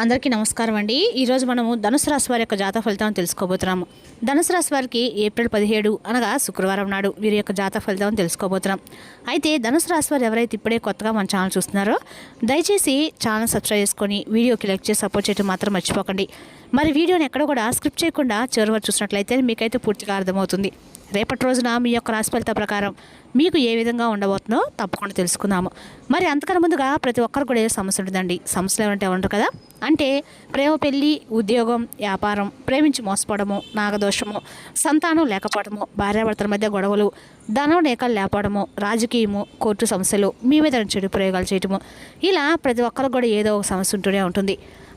అందరికీ నమస్కారం అండి. ఈరోజు మనము ధనుసు రాశి వారి యొక్క జాతక ఫలితాలను తెలుసుకోబోతున్నాము. ధనుసు రాశి వారికి ఏప్రిల్ 17 అనగా శుక్రవారం నాడు వీరి యొక్క జాతక ఫలితాలను తెలుసుకోబోతున్నాం. అయితే ధనుసు రాశి వారు ఎవరైతే ఇప్పుడే కొత్తగా మన ఛానల్ చూస్తున్నారో దయచేసి ఛానల్ సబ్స్క్రైబ్ చేసుకొని వీడియోకి లైక్ చేసి సపోర్ట్ చేయడం మాత్రం మర్చిపోకండి. మరి వీడియోని ఎక్కడ కూడా స్క్రిప్ట్ చేయకుండా చివరి వరకు చూసినట్లయితే మీకైతే పూర్తిగా అర్థమవుతుంది. రేపటి రోజున మీ యొక్క రాశి ఫలిత ప్రకారం మీకు ఏ విధంగా ఉండబోతుందో తప్పకుండా తెలుసుకుందాము. మరి అంతకన్నా ముందుగా ప్రతి ఒక్కరు కూడా ఏ సమస్య ఉంటుందండి. సమస్యలు ఏమంటే ఉండరు కదా, అంటే ప్రేమ, పెళ్లి, ఉద్యోగం, వ్యాపారం, ప్రేమించి మోసపోవడము, నాగదోషము, సంతానం లేకపోవడము, భార్యాభర్తల మధ్య గొడవలు, ధనం లేకలు లేకపోవడము, రాజకీయము, కోర్టు సమస్యలు, మీ మీద చెడు ప్రయోగాలు చేయటము, ఇలా ప్రతి ఒక్కరికి కూడా ఏదో ఒక సమస్య ఉంటూనే ఉంటుంది.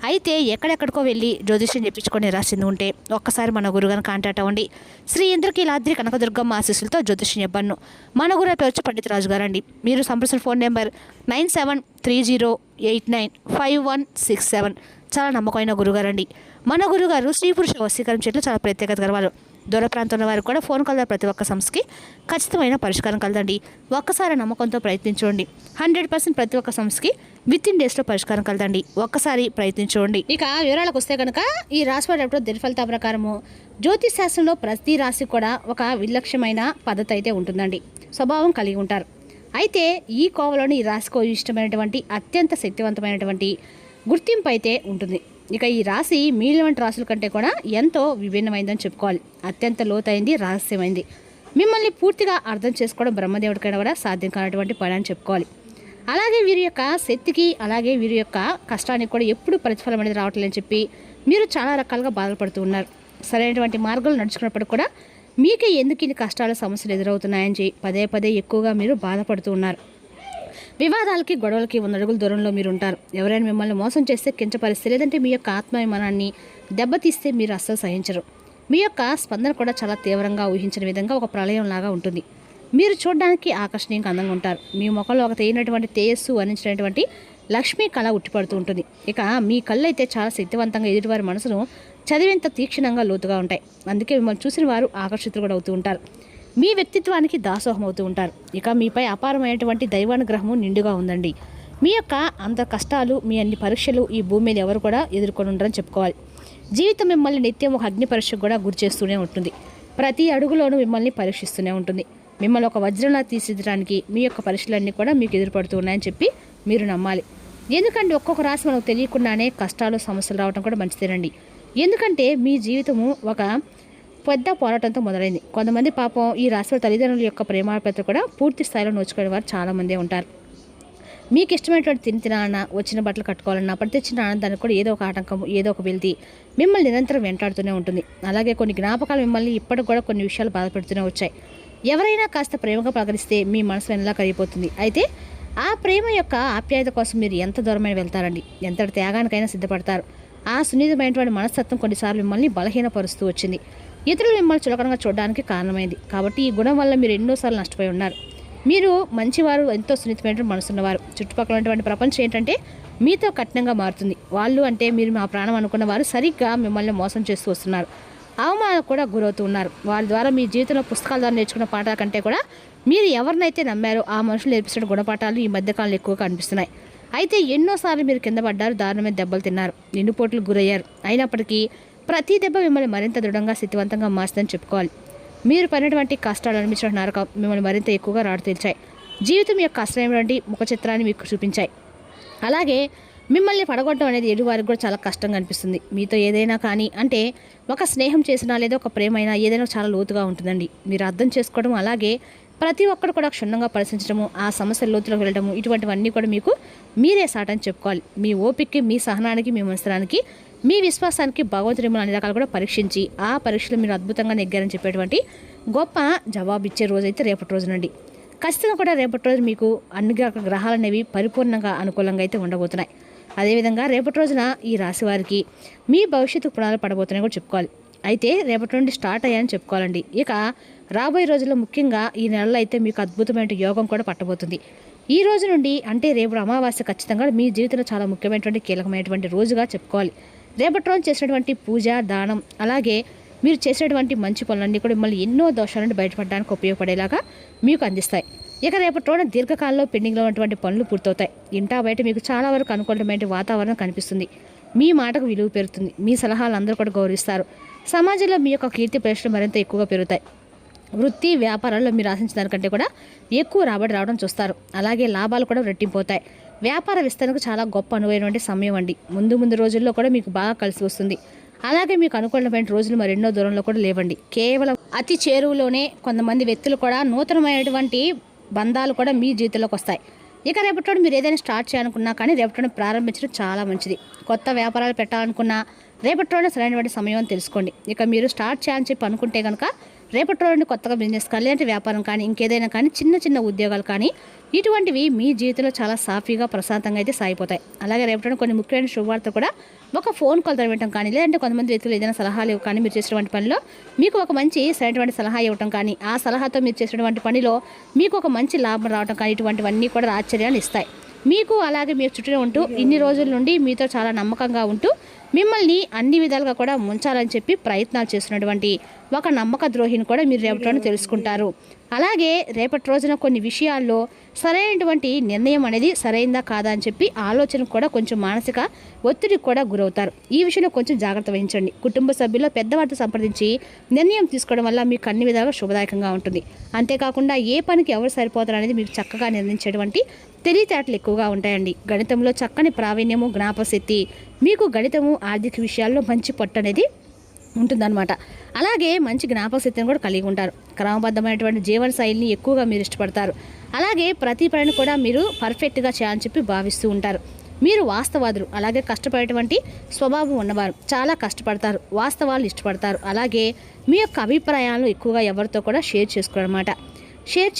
అయితే ఎక్కడెక్కడికో వెళ్ళి జ్యోతిష్యం చెప్పించుకొని రాసింది ఉంటే ఒక్కసారి మన గురుగారిని కాంటాక్ట్ అవ్వండి. శ్రీ ఇంద్రకీలాద్రి కనకదుర్గమ్మ ఆశీస్సులతో జ్యోతిష్యం చెప్పాను. మన గురు పేరు వచ్చి పండిత రాజు గారు అండి. మీరు సంప్రదించిన ఫోన్ నెంబర్ 9730895167. చాలా నమ్మకమైన గురుగారండి. మన గురుగారు స్త్రీ పురుష వశీకరణ చెట్లు చాలా ప్రత్యేకత గలవారు. దూర ప్రాంతంలో వారికి కూడా ఫోన్ కాల్ ప్రతి ఒక్క సమస్యకి ఖచ్చితమైన పరిష్కారం కలదండి. ఒక్కసారి నమ్మకంతో ప్రయత్నించండి. 100% ప్రతి ఒక్క సమస్యకి విత్ ఇన్ డేస్లో పరిష్కారం కలదండి. ఒక్కసారి ప్రయత్నించండి. ఇక వివరాలకు వస్తే కనుక ఈ రాశి వారి దిన ఫలితాల ప్రకారము జ్యోతిష్ శాస్త్రంలో ప్రతి రాశి కూడా ఒక విలక్షణమైన పద్ధతి అయితే ఉంటుందండి. స్వభావం కలిగి ఉంటారు. అయితే ఈ కోవలోని ఈ రాశికి ఇష్టమైనటువంటి అత్యంత శక్తివంతమైనటువంటి గుర్తింపు అయితే ఉంటుంది. ఇక ఈ రాశి మిగిలిన వంటి రాశుల కంటే కూడా ఎంతో విభిన్నమైందని చెప్పుకోవాలి. అత్యంత లోతైంది, రహస్యమైంది. మిమ్మల్ని పూర్తిగా అర్థం చేసుకోవడం బ్రహ్మదేవుడికైనా కూడా సాధ్యం కానటువంటి పని అని చెప్పుకోవాలి. అలాగే వీరి యొక్క శక్తికి, అలాగే వీరి యొక్క కష్టానికి కూడా ఎప్పుడు ప్రతిఫలం అనేది రావట్లేదని చెప్పి మీరు చాలా రకాలుగా బాధపడుతూ ఉన్నారు. సరైనటువంటి మార్గాలు నడుచుకున్నప్పుడు కూడా మీకే ఎందుకు ఇన్ని కష్టాలు, సమస్యలు ఎదురవుతున్నాయని చెప్పి పదే పదే ఎక్కువగా మీరు బాధపడుతూ ఉన్నారు. వివాదాలకి, గొడవలకి 100 అడుగుల దూరంలో మీరు ఉంటారు. ఎవరైనా మిమ్మల్ని మోసం చేస్తే కించపరిస్తే, లేదంటే మీ యొక్క ఆత్మాభిమానాన్ని దెబ్బతీస్తే మీరు అస్సలు సహించరు. మీ యొక్క స్పందన కూడా చాలా తీవ్రంగా ఊహించిన విధంగా ఒక ప్రళయంలాగా ఉంటుంది. మీరు చూడడానికి ఆకర్షణీయంగా అందంగా ఉంటారు. మీ ముఖంలో ఒక తేనటువంటి తేజస్సు వర్ణించినటువంటి లక్ష్మీ కళ ఉట్టిపడుతూ ఉంటుంది. ఇక మీ కళ్ళు అయితే చాలా శక్తివంతంగా ఎదుటివారి మనసును చదివేంత తీక్షణంగా లోతుగా ఉంటాయి. అందుకే మిమ్మల్ని చూసిన వారు ఆకర్షితులు కూడా అవుతూ ఉంటారు. మీ వ్యక్తిత్వానికి దాసోహం అవుతూ ఉంటారు. ఇక మీపై అపారమైనటువంటి దైవానుగ్రహము నిండుగా ఉందండి. మీ యొక్క అంత కష్టాలు, మీ అన్ని పరీక్షలు ఈ భూమి మీద ఎవరు కూడా ఎదుర్కొని ఉండరని చెప్పుకోవాలి. జీవితం మిమ్మల్ని నిత్యం ఒక అగ్ని పరీక్షకు కూడా గురి చేస్తూనే ఉంటుంది. ప్రతి అడుగులోనూ మిమ్మల్ని పరీక్షిస్తూనే ఉంటుంది. మిమ్మల్ని ఒక వజ్రంలా తీర్చిదిద్దడానికి మీ యొక్క పరీక్షలన్నీ కూడా మీకు ఎదురుపడుతూ ఉన్నాయని చెప్పి మీరు నమ్మాలి. ఎందుకంటే ఒక్కొక్క రాశి మనకు తెలియకుండానే కష్టాలు, సమస్యలు రావడం కూడా మంచిదేనండి. ఎందుకంటే మీ జీవితము ఒక పెద్ద పోరాటంతో మొదలైంది. కొంతమంది పాపం ఈ రాశి తల్లిదండ్రుల యొక్క ప్రేమాపేత్ర కూడా పూర్తి స్థాయిలో నోచుకునే వారు చాలామందే ఉంటారు. మీకు ఇష్టమైనటువంటి తినాలన్నా, వచ్చిన బట్టలు కట్టుకోవాలన్నా, ప్రతిచ్చిన ఆనందానికి కూడా ఏదో ఒక ఆటంకం, ఏదో ఒక వెళ్తి మిమ్మల్ని నిరంతరం వెంటాడుతూనే ఉంటుంది. అలాగే కొన్ని జ్ఞాపకాలు మిమ్మల్ని ఇప్పటికి కూడా కొన్ని విషయాలు బాధపెడుతూనే వచ్చాయి. ఎవరైనా కాస్త ప్రేమగా పలకరిస్తే మీ మనసు వెనలా కరిగిపోతుంది. అయితే ఆ ప్రేమ యొక్క ఆప్యాయత కోసం మీరు ఎంత దూరమైన వెళ్తారండి, ఎంతటి త్యాగానికైనా సిద్ధపడతారు. ఆ సున్నితమైనటువంటి మనస్తత్వం కొన్నిసార్లు మిమ్మల్ని బలహీనపరుస్తూ వచ్చింది. ఇతరులు మిమ్మల్ని చులకనగా చూడడానికి కారణమైంది. కాబట్టి ఈ గుణం వల్ల మీరు ఎన్నోసార్లు నష్టపోయి ఉన్నారు. మీరు మంచివారు, ఎంతో సున్నితమైన మనసున్నవారు. చుట్టుపక్కల ఉన్నటువంటి ప్రపంచం ఏంటంటే మీతో కఠినంగా మారుతుంది. వాళ్ళు అంటే మీరు మా ప్రాణం అనుకున్న వారు సరిగ్గా మిమ్మల్ని మోసం చేస్తూ వస్తున్నారు. అవమానాలకు కూడా గురవుతూ ఉన్నారు. వారి ద్వారా మీ జీవితంలో పుస్తకాల ద్వారా నేర్చుకున్న పాఠాల కంటే కూడా మీరు ఎవరినైతే నమ్మారో ఆ మనుషులు నేర్పిస్తున్న గుణపాఠాలు ఈ మధ్యకాలంలో ఎక్కువగా అనిపిస్తున్నాయి. అయితే ఎన్నోసార్లు మీరు కింద పడ్డారు, దారుణమైన దెబ్బలు తిన్నారు, నిండుపోట్లు గురయ్యారు. అయినప్పటికీ ప్రతి దెబ్బ మిమ్మల్ని మరింత దృఢంగా, శక్తివంతంగా మార్చిందని చెప్పుకోవాలి. మీరు పడినటువంటి కష్టాలు అనిపించిన నరకం మిమ్మల్ని మరింత ఎక్కువగా రాడు తీల్చాయి. జీవితం యొక్క కష్టమైనటువంటి ముఖ చిత్రాన్ని మీకు చూపించాయి. అలాగే మిమ్మల్ని పడగొట్టడం అనేది ఎదుటివారికి కూడా చాలా కష్టంగా అనిపిస్తుంది. మీతో ఏదైనా కానీ, అంటే ఒక స్నేహం చేసినా లేదా ఒక ప్రేమైనా ఏదైనా చాలా లోతుగా ఉంటుందండి. మీరు అర్థం చేసుకోవడం, అలాగే ప్రతి ఒక్కరు కూడా క్షుణ్ణంగా పరిశీలించడము, ఆ సమస్యల లోతులోకి వెళ్ళడము, ఇటువంటివన్నీ కూడా మీకు మీరే సాటని చెప్పుకోవాలి. మీ ఓపికకి, మీ సహనానికి, మీ మనసరానికి, మీ విశ్వాసానికి భగవంతుడు మిమ్మల్ని అన్ని రకాలు కూడా పరీక్షించి ఆ పరీక్షలు మీరు అద్భుతంగా నెగ్గారని చెప్పేటువంటి గొప్ప జవాబు ఇచ్చే రోజైతే రేపటి రోజునండి. ఖచ్చితంగా కూడా రేపటి రోజు మీకు అన్ని గ్రహాలు అనేవి పరిపూర్ణంగా అనుకూలంగా అయితే ఉండబోతున్నాయి. అదేవిధంగా రేపటి రోజున ఈ రాశి వారికి మీ భవిష్యత్తు పునాలు పడబోతున్నాయి కూడా చెప్పుకోవాలి. అయితే రేపటి నుండి స్టార్ట్ అయ్యాయని చెప్పుకోవాలండి. ఇక రాబోయే రోజుల్లో ముఖ్యంగా ఈ నెలలో అయితే మీకు అద్భుతమైన యోగం కూడా పట్టబోతుంది. ఈ రోజు నుండి అంటే రేపు అమావాస్య ఖచ్చితంగా మీ జీవితంలో చాలా ముఖ్యమైనటువంటి కీలకమైనటువంటి రోజుగా చెప్పుకోవాలి. రేపటి రోజు చేసినటువంటి పూజ, దానం, అలాగే మీరు చేసేటువంటి మంచి పనులన్నీ కూడా మిమ్మల్ని ఎన్నో దోషాల నుండి బయటపడడానికి ఉపయోగపడేలాగా మీకు అందిస్తాయి. ఇక రేపటి రోజున దీర్ఘకాలంలో పెండింగ్లో ఉన్నటువంటి పనులు పూర్తవుతాయి. ఇంటా బయట మీకు చాలా వరకు అనుకూలమైన వాతావరణం కనిపిస్తుంది. మీ మాటకు విలువ పెరుగుతుంది. మీ సలహాలు అందరూ కూడా గౌరవిస్తారు. సమాజంలో మీ యొక్క కీర్తి ప్రశ్నలు మరింత ఎక్కువగా పెరుగుతాయి. వృత్తి వ్యాపారాల్లో మీరు ఆశించిన దానికంటే కూడా ఎక్కువ రాబడి రావడం చూస్తారు. అలాగే లాభాలు కూడా రెట్టింపోతాయి. వ్యాపార విస్తరణకు చాలా గొప్ప అనువైనటువంటి సమయం అండి. ముందు రోజుల్లో కూడా మీకు బాగా కలిసి వస్తుంది. అలాగే మీకు అనుకూలమైన రోజులు మరెన్నో దూరంలో కూడా లేవండి. కేవలం అతి చేరువలోనే కొంతమంది వ్యక్తులు కూడా నూతనమైనటువంటి బంధాలు కూడా మీ జీవితంలోకి వస్తాయి. ఇక రేపటి మీరు ఏదైనా స్టార్ట్ చేయాలనుకున్నా కానీ రేపటి ప్రారంభించడం చాలా మంచిది. కొత్త వ్యాపారాలు పెట్టాలనుకున్నా రేపటి సరైనటువంటి సమయం అని తెలుసుకోండి. ఇక మీరు స్టార్ట్ చేయాలని చెప్పి అనుకుంటే కనుక రేపటి రోజు కొత్తగా బిజినెస్ కానీ లేదంటే వ్యాపారం కానీ ఇంకేదైనా కానీ చిన్న ఉద్యోగాలు కానీ ఇటువంటివి మీ జీవితంలో చాలా సాఫీగా ప్రశాంతంగా అయితే సాగిపోతాయి. అలాగే రేపటి కొన్ని ముఖ్యమైన శుభవార్త కూడా ఒక ఫోన్ కాల్ వినటం కానీ లేదంటే కొంతమంది వ్యక్తులు ఏదైనా సలహాలు కానీ మీరు చేసినటువంటి పనిలో మీకు ఒక మంచి సరైనటువంటి సలహా ఇవ్వటం కానీ ఆ సలహాతో మీరు చేసినటువంటి పనిలో మీకు ఒక మంచి లాభం రావడం కానీ ఇటువంటివన్నీ కూడా ఆశ్చర్యాలు ఇస్తాయి. మీకు అలాగే మీరు చుట్టూ ఉంటూ ఇన్ని రోజుల నుండి మీతో చాలా నమ్మకంగా ఉంటూ మిమ్మల్ని అన్ని విధాలుగా కూడా ముంచాలని చెప్పి ప్రయత్నాలు చేస్తున్నటువంటి ఒక నమ్మక ద్రోహిని కూడా మీరు రేపటి తెలుసుకుంటారు. అలాగే రేపటి రోజున కొన్ని విషయాల్లో సరైనటువంటి నిర్ణయం అనేది సరైందా కాదా అని చెప్పి ఆలోచన కూడా కొంచెం మానసిక ఒత్తిడికి కూడా గురవుతారు. ఈ విషయంలో కొంచెం జాగ్రత్త వహించండి. కుటుంబ సభ్యుల్లో పెద్దవారితో సంప్రదించి నిర్ణయం తీసుకోవడం వల్ల మీకు అన్ని విధాలుగా శుభదాయకంగా ఉంటుంది. అంతేకాకుండా ఏ పనికి ఎవరు సరిపోతారు అనేది మీకు చక్కగా నిర్ణయించేటువంటి తెలివితేటలు ఎక్కువగా ఉంటాయండి. గణితంలో చక్కని ప్రావీణ్యము జ్ఞాపశక్తి మీకు గణితము ఆర్థిక విషయాల్లో మంచి పట్టు అనేది ఉంటుందన్నమాట. అలాగే మంచి జ్ఞాపకశక్తిని కూడా కలిగి ఉంటారు. క్రమబద్ధమైనటువంటి జీవన శైలిని ఎక్కువగా మీరు ఇష్టపడతారు. అలాగే ప్రతి పనిని కూడా మీరు పర్ఫెక్ట్గా చేయాలని చెప్పి భావిస్తూ ఉంటారు. మీరు వాస్తవాదులు, అలాగే కష్టపడేటువంటి స్వభావం ఉన్నవారు. చాలా కష్టపడతారు, వాస్తవాలు ఇష్టపడతారు. అలాగే మీ యొక్క అభిప్రాయాలను ఎక్కువగా ఎవరితో కూడా షేర్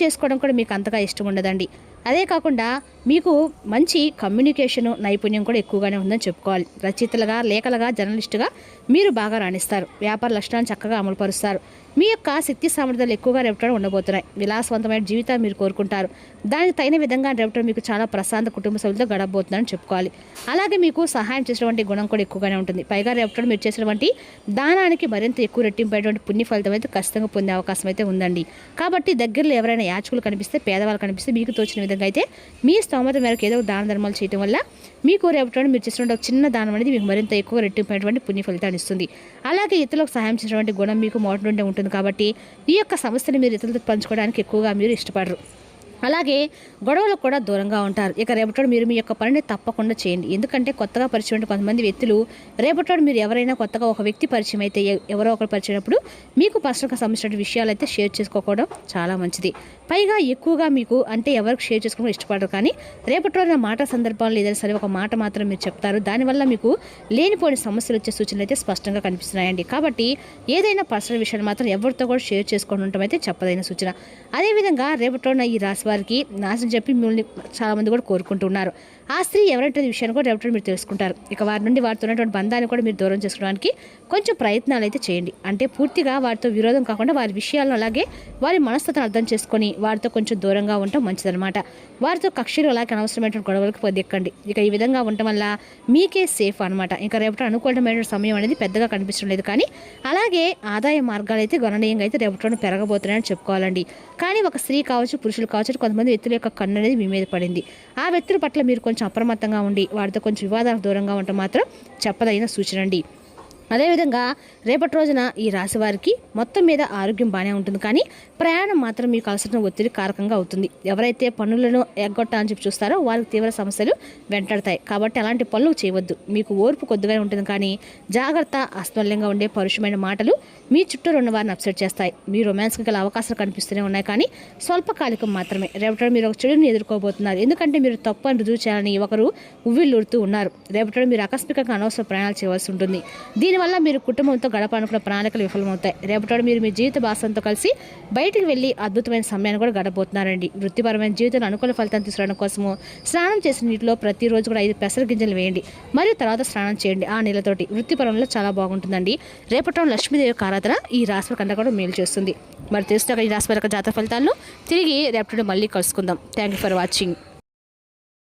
చేసుకోవడం కూడా మీకు అంతగా ఇష్టం ఉండదండి. అదే కాకుండా మీకు మంచి కమ్యూనికేషను నైపుణ్యం కూడా ఎక్కువగానే ఉందని చెప్పుకోవాలి. రచయితలుగా, లేఖలుగా, జర్నలిస్టుగా మీరు బాగా రాణిస్తారు. వ్యాపార లక్షణాలను చక్కగా అమలుపరుస్తారు. మీ యొక్క శక్తి సామర్థ్యాలు ఎక్కువగా రేపటి ఉండబోతున్నాయి. విలాసవంతమైన జీవితాన్ని మీరు కోరుకుంటారు. దానికి తగిన విధంగా రేపటి మీకు చాలా ప్రశాంత కుటుంబ సభ్యులతో గడపబోతుందని చెప్పుకోవాలి. అలాగే మీకు సహాయం చేసేటువంటి గుణం కూడా ఎక్కువగానే ఉంటుంది. పైగా రేపటి మీరు చేసినటువంటి దానానికి మరింత ఎక్కువ రెట్టింపేటువంటి పుణ్య ఫలితం అయితే ఖచ్చితంగా పొందే అవకాశం అయితే ఉందండి. కాబట్టి దగ్గరలో ఎవరైనా యాచకులు కనిపిస్తే, పేదవాళ్ళు కనిపిస్తే మీకు తోచిన విధంగా అయితే మీ స్తోమత మేరకు ఏదో దాన ధర్మాలు చేయడం వల్ల మీకు రేపటి మీరు చేసినటువంటి ఒక చిన్న దానం అనేది మీకు మరింత ఎక్కువ రెట్టింపేటువంటి పుణ్య ఫలితాన్ని ఇస్తుంది. అలాగే ఇతరులకు సహాయం చేసేటువంటి గుణం మీకు మొదటి నుండి ఉంటుంది. కాబట్టి ఈ యొక్క సమస్యను మీరు ఇతరులతో పంచుకోవడానికి ఎక్కువగా మీరు ఇష్టపడరు. అలాగే గొడవలకు కూడా దూరంగా ఉంటారు. ఇక రేపటి మీరు మీ యొక్క పనిని తప్పకుండా చేయండి. ఎందుకంటే కొత్తగా పరిచయం కొంతమంది వ్యక్తులు రేపటి మీరు ఎవరైనా కొత్తగా ఒక వ్యక్తి పరిచయం అయితే ఎవరో ఒకరు పరిచయమైనప్పుడు మీకు పర్సనల్గా సంబంధించిన విషయాలు అయితే షేర్ చేసుకోవడం చాలా మంచిది. పైగా ఎక్కువగా మీకు అంటే ఎవరికి షేర్ చేసుకోవడం ఇష్టపడరు. కానీ రేపటి రోజున మాట సందర్భాలు ఏదైనా సరే ఒక మాట మాత్రం మీరు చెప్తారు. దానివల్ల మీకు లేనిపోని సమస్యలు వచ్చే సూచనలు అయితే స్పష్టంగా కనిపిస్తున్నాయండి. కాబట్టి ఏదైనా పర్సనల్ విషయాలు మాత్రం ఎవరితో కూడా షేర్ చేసుకోవడం ఉండటం అయితే చెప్పదైన సూచన. అదేవిధంగా రేపటి రోజున ఈ రాశి వారికి నాశనం చెప్పి మిమ్మల్ని చాలామంది కూడా కోరుకుంటున్నారు. ఆ స్త్రీ ఎవరంటే విషయాన్ని కూడా రేపటి మీరు తెలుసుకుంటారు. ఇక వారి నుండి వారితో ఉన్నటువంటి బంధాన్ని కూడా మీరు దూరం చేసుకోవడానికి కొంచెం ప్రయత్నాలు అయితే చేయండి. అంటే పూర్తిగా వారితో విరోధం కాకుండా వారి విషయాలను అలాగే వారి మనస్తత్వం అర్థం చేసుకొని వారితో కొంచెం దూరంగా ఉండటం మంచిదన్నమాట. వారితో కక్షలు అలాగే అనవసరమైన గొడవలకు పొద్దెక్కండి. ఇక ఈ విధంగా ఉండటం వల్ల మీకే సేఫ్ అనమాట. ఇంకా రేపటి అనుకూలమైన సమయం అనేది పెద్దగా కనిపించడం లేదు. కానీ అలాగే ఆదాయ మార్గాలు అయితే గణనీయంగా అయితే రేపటి పెరగబోతున్నాయని చెప్పుకోవాలండి. కానీ ఒక స్త్రీ కావచ్చు, పురుషులు కావచ్చు, కొంతమంది వ్యక్తుల యొక్క కన్ను అనేది మీ మీద పడింది. ఆ వ్యక్తుల పట్ల మీరు కొంచెం అప్రమత్తంగా ఉండి వారితో కొంచెం వివాదాలకు దూరంగా ఉండటం మాత్రం చెప్పదగిన సూచన అండి. అదేవిధంగా రేపటి రోజున ఈ రాశి వారికి మొత్తం మీద ఆరోగ్యం బాగానే ఉంటుంది. కానీ ప్రయాణం మాత్రం మీకు అలసట ఒత్తిడి కారకంగా అవుతుంది. ఎవరైతే పనులను ఎగ్గొట్టాలని చెప్పి చూస్తారో వారికి తీవ్ర సమస్యలు వెంటాడతాయి. కాబట్టి అలాంటి పనులు చేయవద్దు. మీకు ఓర్పు కొద్దిగానే ఉంటుంది. కానీ జాగ్రత్త. అస్మల్యంగా ఉండే పరుషమైన మాటలు మీ చుట్టూ ఉన్న వారిని అప్సెట్ చేస్తాయి. మీ రొమాన్స్కి గల అవకాశాలు కనిపిస్తూనే ఉన్నాయి. కానీ స్వల్పకాలికం మాత్రమే. రేపటి మీరు ఒక చెడుని ఎదుర్కోబోతున్నారు. ఎందుకంటే మీరు తప్పు అని రుజువు చేయాలని ఒకరు ఉవ్విళ్ళూరుతూ ఉన్నారు. రేపటి మీరు ఆకస్మికంగా అనవసర ప్రయాణాలు చేయవలసి ఉంటుంది. దీనివల్ల మీరు కుటుంబంతో గడపాలనుకున్న ప్రణాళికలు విఫలమవుతాయి. రేపటి మీరు మీ జీవిత భాషంతో కలిసి బయటికి వెళ్ళి అద్భుతమైన సమయాన్ని కూడా గడపబోతున్నారండి. వృత్తిపరమైన జీవితంలో అనుకూల ఫలితాన్ని తీసుకురావడం కోసము స్నానం చేసిన నీటిలో ప్రతిరోజు కూడా 5 పెసర గింజలు వేయండి. మరియు తర్వాత స్నానం చేయండి. ఆ నీళ్ళతోటి వృత్తిపరంలో చాలా బాగుంటుందండి. రేపటి లక్ష్మీదేవి ఆరాధన ఈ రాశి వారికి కూడా మేలు చేస్తుంది. మరి తెలుసుగా ఈ రాశి వారి జాతక ఫలితాలను తిరిగి రేపటి మళ్ళీ కలుసుకుందాం. Thank you for watching.